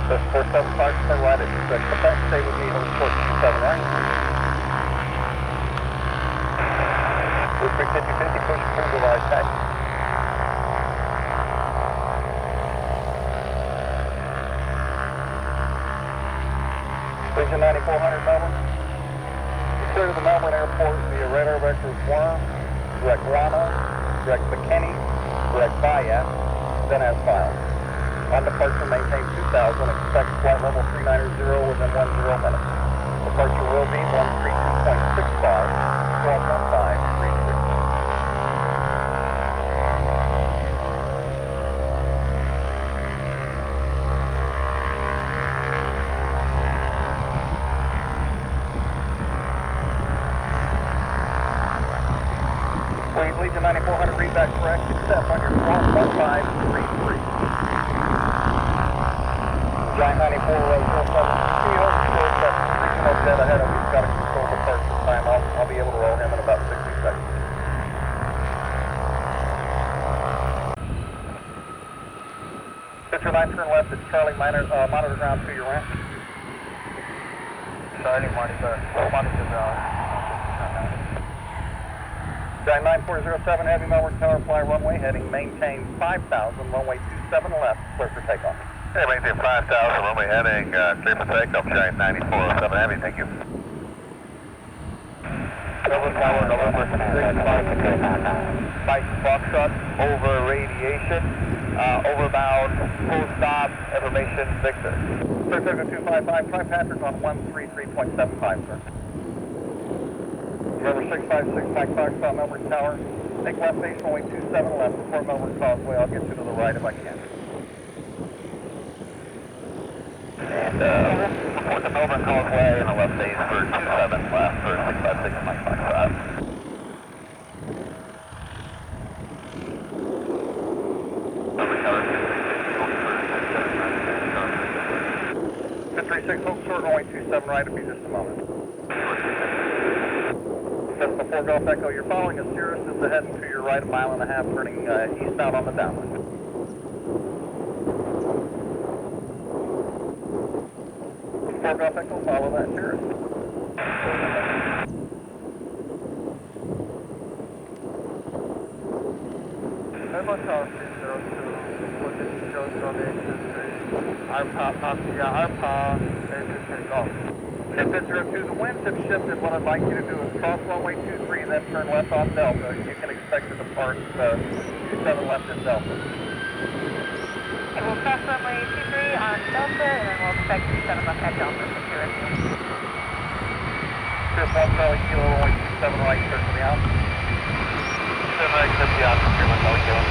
Just 475, turn right at Quebec, stay with me, hold 427 right. With 350, push through the right side. Region 9400 Melbourne. Clear to the Melbourne Airport via radar vectors Worm, direct Guano, direct McKinney, direct Bayat, then as filed. On departure, maintain 2000, expect flight level 390 within 10 minutes. Departure will be 132.65, 121536. Legion 9400, read that correct, accept on your 121533. Giant 9407, Kilo, regional jet ahead of you, got to control departure time. I'll be able to roll him in about 60 seconds. Picture 9, turn left, it's Charlie, monitor ground to your right. Charlie, monitor ground. Giant 9407, Heavy Melbourne Tower, fly runway, heading maintain 5000, runway 27 left, clear for takeoff. Hey, maintain 5000, runway heading, clear for takeoff, Giant 9407 Heavy, thank you. Melbourne Tower, November 6, Mike Foxtrot, over radiation, overbound, full stop, information, Victor. Clear Togo 255, try Patrick on 133.75, sir. November 656, Mike Foxtrot, Melbourne Tower. Take left base, runway 27 left, before Melbourne Causeway. I'll get you to the right if I can. And report the Melbourne Causeway and the left base for 27 left for 656, Mike Foxtrot. Melbourne Tower 236, hold short, runway 27 right, it'll be just a moment. Just before Golf Echo, you're following a Cirrus that's heading to your right, a mile and a half, turning eastbound on the downwind. Before Golf Echo, follow that Cirrus. Melbourne Tower 302, position shows donation, ARPA, engine take off. If it's 02, the winds have shifted. What I'd like you to do is cross runway 23, then turn left on Delta. You can expect to depart 27 left in Delta. Okay, we'll cross runway 23 on Delta, and then we'll expect 27 left at Delta for Cirrus. Cirrus 1 Charlie Kilo, runway 27 right, clear to the out. 27 right, clear to the out, 1 Charlie Kilo.